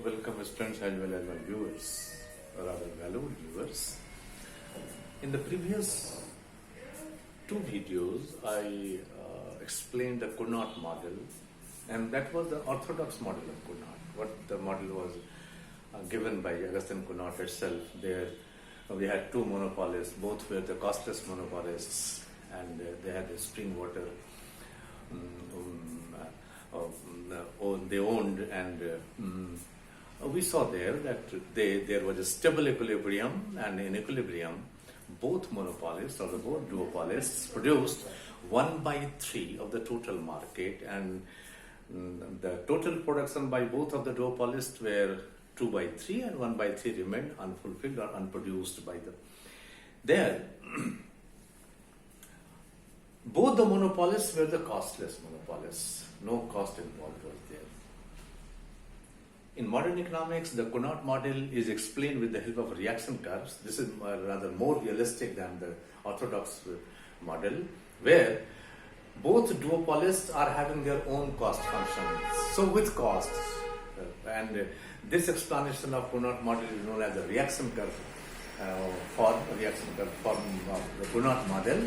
welcome students as well as my viewers, or rather valued viewers. In the previous two videos, I explained the Cournot model, and that was the orthodox model of Cournot. What the model was given by Augustin Cournot itself. There we had two monopolists, both were the costless monopolists, and they had the spring water. They owned, and we saw there that there was a stable equilibrium, and in equilibrium both monopolists or the both duopolists produced 1/3 of the total market, and the total production by both of the duopolists were 2/3, and 1/3 remained unfulfilled or unproduced by them. There both the monopolists were the costless monopolists. No cost involved was there. In modern economics, the Cournot model is explained with the help of reaction curves. This is rather more realistic than the orthodox model, where both duopolists are having their own cost functions. So with costs, and this explanation of Cournot model is known as the reaction curve form of the Cournot model.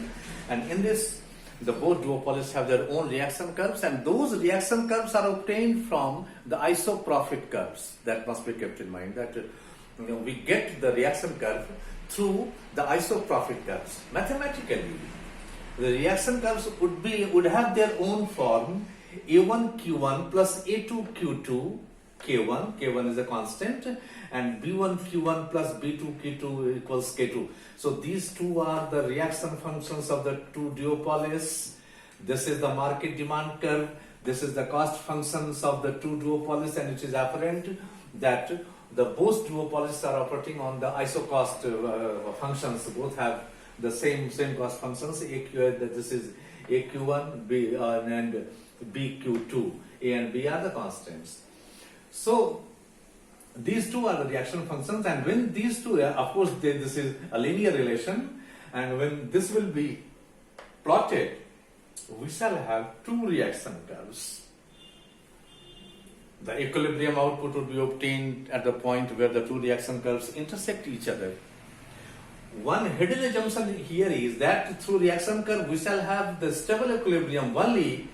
And in this, the both duopolists have their own reaction curves, and those reaction curves are obtained from the isoprofit curves. That must be kept in mind, that we get the reaction curve through the isoprofit curves. Mathematically, the reaction curves would have their own form: A1 Q1 plus A2 Q2 K1. K1 is a constant, and B1 Q1 plus B2 Q2 equals K2. So these two are the reaction functions of the two duopolists. This is the market demand curve. This is the cost functions of the two duopolists, and it is apparent that the both duopolists are operating on the isocost functions. Both have the same cost functions. This is AQ1 B and BQ2. A and B are the constants. So these two are the reaction functions, and when these two, of course, this is a linear relation, and when this will be plotted, we shall have two reaction curves. The equilibrium output would be obtained at the point where the two reaction curves intersect each other. One hidden assumption here is that through reaction curve we shall have the stable equilibrium only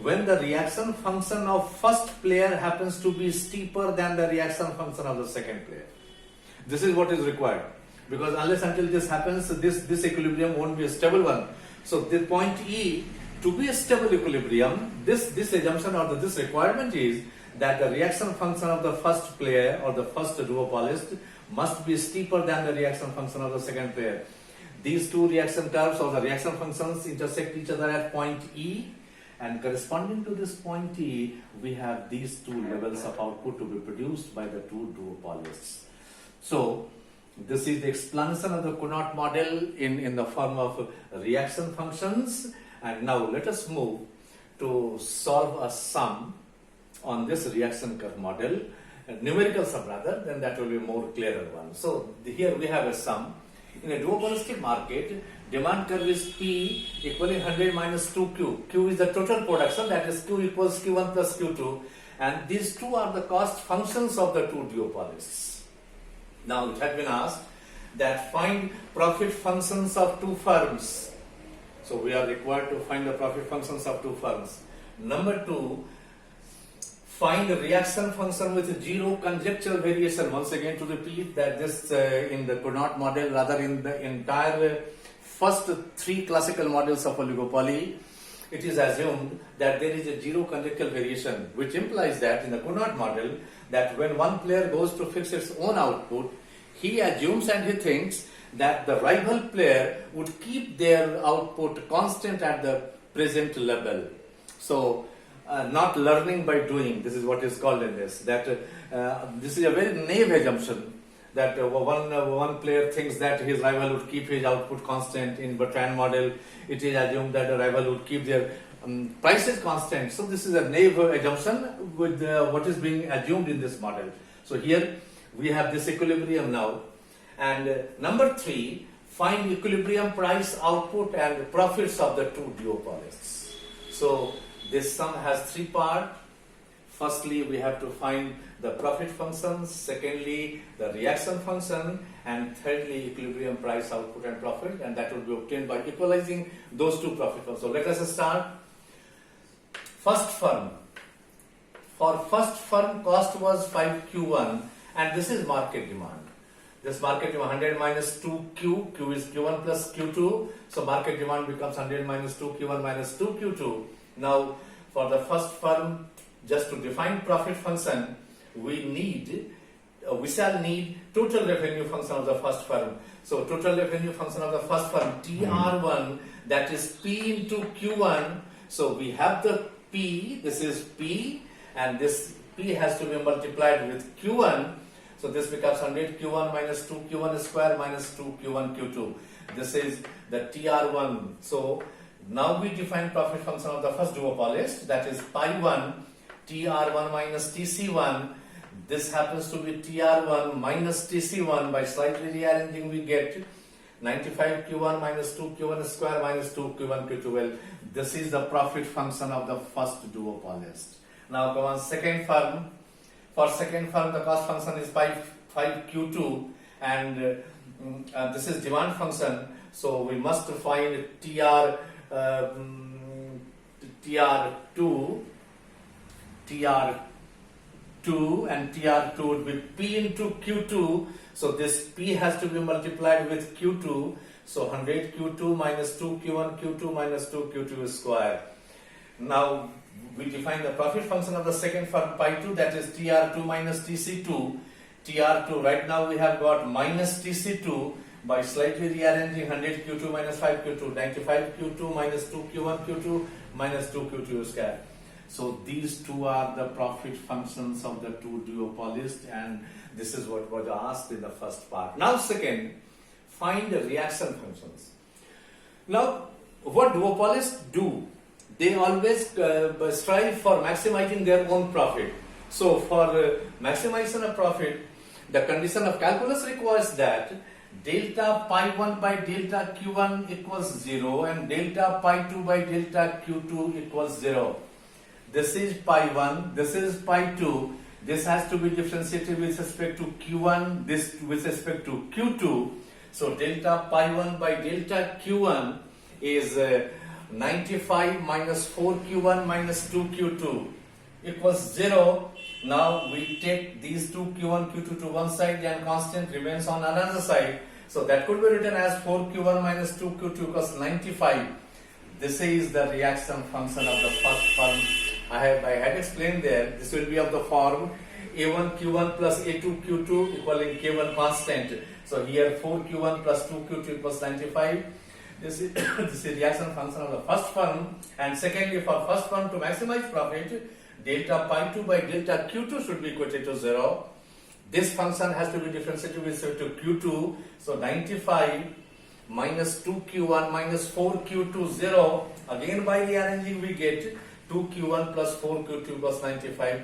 when the reaction function of first player happens to be steeper than the reaction function of the second player. This is what is required, because unless until this happens, this equilibrium won't be a stable one. So the point E, to be a stable equilibrium, this assumption or this requirement is that the reaction function of the first player or the first duopolist must be steeper than the reaction function of the second player. These two reaction curves or the reaction functions intersect each other at point E, and corresponding to this point E, we have these two levels of output to be produced by the two duopolists. So this is the explanation of the Cournot model in the form of reaction functions. And now let us move to solve a sum on this reaction curve model, a numerical sum rather, then that will be a more clearer one. So here we have a sum. In a duopolistic market, demand curve is P equaling 100 minus 2Q. Q is the total production, that is Q equals Q1 plus Q2, and these two are the cost functions of the two duopolists. Now it had been asked that find profit functions of two firms. So we are required to find the profit functions of two firms. Number two, find the reaction function with zero conjectural variation. Once again to repeat that this in the Cournot model, rather in the entire first three classical models of oligopoly, it is assumed that there is a zero conjectural variation, which implies that in the Cournot model, that when one player goes to fix its own output, he assumes and he thinks that the rival player would keep their output constant at the present level. So not learning by doing, this is what is called in this, that this is a very naive assumption, that one player thinks that his rival would keep his output constant. In Bertrand model, it is assumed that the rival would keep their prices constant. So this is a naive assumption with what is being assumed in this model. So here we have this equilibrium now. And number three, find equilibrium price, output and profits of the two duopolists. So this sum has three parts. Firstly, we have to find the profit function, secondly, the reaction function, and thirdly, equilibrium price, output, and profit, and that will be obtained by equalizing those two profit functions. So let us start. First firm. For first firm, cost was 5Q1, and this is market demand. This market demand 100 minus 2Q, Q is Q1 plus Q2, so market demand becomes 100 minus 2Q1 minus 2Q2. Now, for the first firm, just to define profit function, we shall need total revenue function of the first firm. So total revenue function of the first firm, TR1, that is P into Q1. So we have the P, this is P, and this P has to be multiplied with Q1. So this becomes 100 Q1 minus 2 Q1 square minus 2 Q1 Q2. This is the TR1. So now we define profit function of the first duopolist, that is pi 1 TR1 minus TC1. This happens to be TR1 minus TC1. By slightly rearranging, we get 95 Q1 minus 2 Q1 square minus 2 Q1 Q2. Well, this is the profit function of the first duopolist. Now come on second firm. For second firm, the cost function is 5Q2, and this is demand function. So we must find TR2 and TR2 would be P into Q2. So this P has to be multiplied with Q2. So 100 Q2 minus 2 Q1 Q2 minus 2 Q2 square. Now we define the profit function of the second firm pi 2, that is TR2 minus TC2. TR2, right now we have got minus TC2. By slightly rearranging, 100 Q2 minus 5 Q2, 95 Q2 minus 2 Q1 Q2 minus 2 Q2 square. So these two are the profit functions of the two duopolists, and this is what was asked in the first part. Now second, find the reaction functions. Now what duopolists do? They always strive for maximizing their own profit. So for maximization of profit, the condition of calculus requires that delta pi 1 by delta Q1 equals 0 and delta pi 2 by delta Q2 equals 0. This is pi 1, this is pi 2. This has to be differentiated with respect to Q1, this with respect to Q2. So delta pi 1 by delta Q1 is 95 minus 4Q1 minus 2Q2 equals 0. Now we take these two Q1, Q2 to one side and constant remains on another side. So that could be written as 4Q1 minus 2Q2 equals 95. This is the reaction function of the first firm. I had explained there. This will be of the form A1 Q1 plus A2 Q2 equaling K1 constant. So here 4Q1 plus 2Q2 equals 95. This is reaction function of the first firm. And secondly, for first firm to maximize profit, delta pi 2 by delta Q2 should be equated to 0. This function has to be differentiated with respect to Q2. So 95 minus 2Q1 minus 4Q2 0. Again by rearranging we get 2Q1 plus 4Q2 plus 95.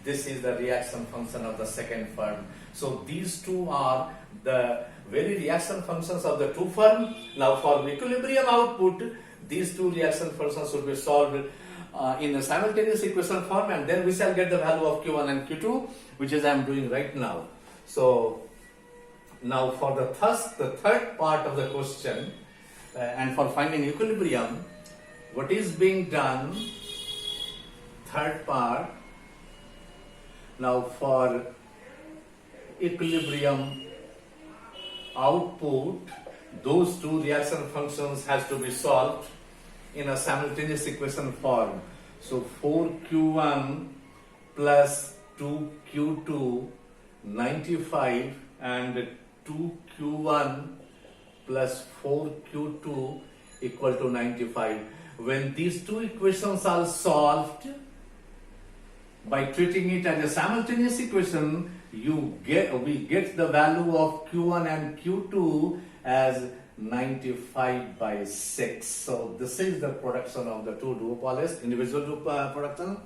This is the reaction function of the second firm. So these two are the very reaction functions of the two firm. Now for equilibrium output, these two reaction functions should be solved in a simultaneous equation form, and then we shall get the value of Q1 and Q2, which is I am doing right now. So now for the third part of the question, and for finding equilibrium, what is being done? Third part. Now for equilibrium output, those two reaction functions has to be solved in a simultaneous equation form. So 4Q1 plus 2Q2 95 and 2Q1 plus 4Q2 equal to 95. When these two equations are solved by treating it as a simultaneous equation, we get the value of Q1 and Q2 as 95 by 6. So this is the production of the two duopolists, individual production.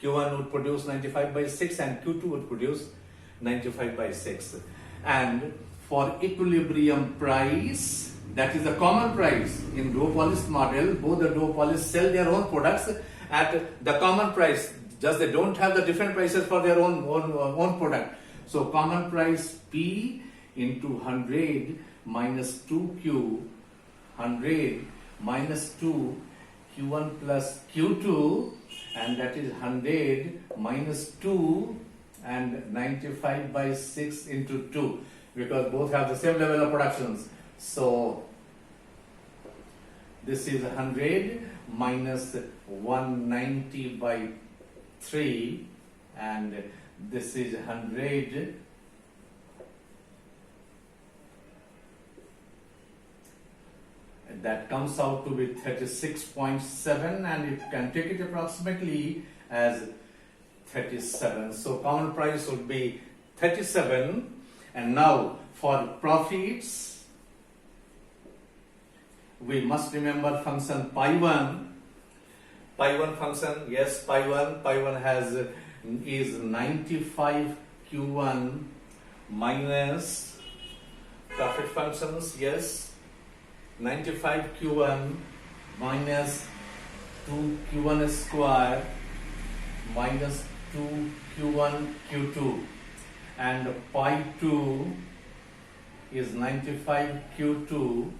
Q1 would produce 95 by 6 and Q2 would produce 95 by 6. And for equilibrium price, that is the common price in duopolist model, both the duopolists sell their own products at the common price. Just they don't have the different prices for their own product. So common price P into 100 minus 2Q, 100 minus 2 Q1 plus Q2, and that is 100 minus 2 and 95 by 6 into 2, because both have the same level of productions. So this is 100 minus 190 by 3, and this is 100 and that comes out to be 36.7, and you can take it approximately as 37. So common price would be 37. And now for profits, we must remember function pi1. Pi1 function, yes, pi1 has is 95 Q1 minus profit functions, yes, 95 Q1 minus 2 Q1 square minus 2 Q1 Q2, and pi 2 is 95 Q2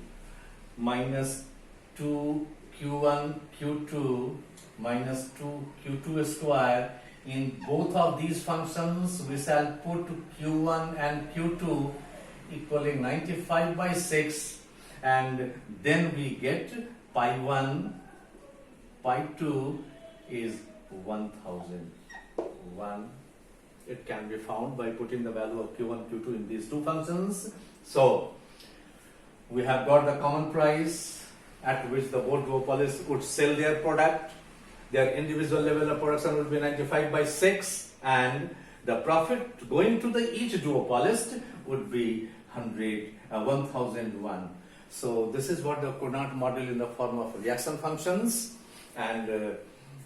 minus 2 Q1 Q2 minus 2 Q2 square. In both of these functions, we shall put Q1 and Q2 equaling 95 by 6, and then we get pi 1, pi 2 is 1001. It can be found by putting the value of Q1, Q2 in these two functions. So we have got the common price at which the both duopolists would sell their product. Their individual level of production would be 95 by 6, and the profit going to the each duopolist would be 1001. So this is what the Cournot model in the form of reaction functions, and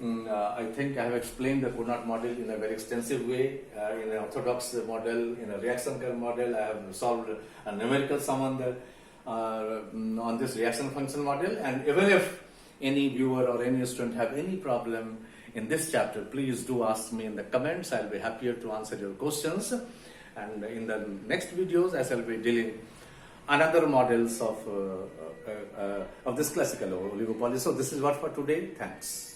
I think I have explained the Cournot model in a very extensive way. In an orthodox model, in a reaction curve model, I have solved a numerical sum on this reaction function model. And even if any viewer or any student have any problem in this chapter, please do ask me in the comments. I'll be happier to answer your questions. And in the next videos, I shall be dealing another models of this classical oligopoly. So this is what for today. Thanks.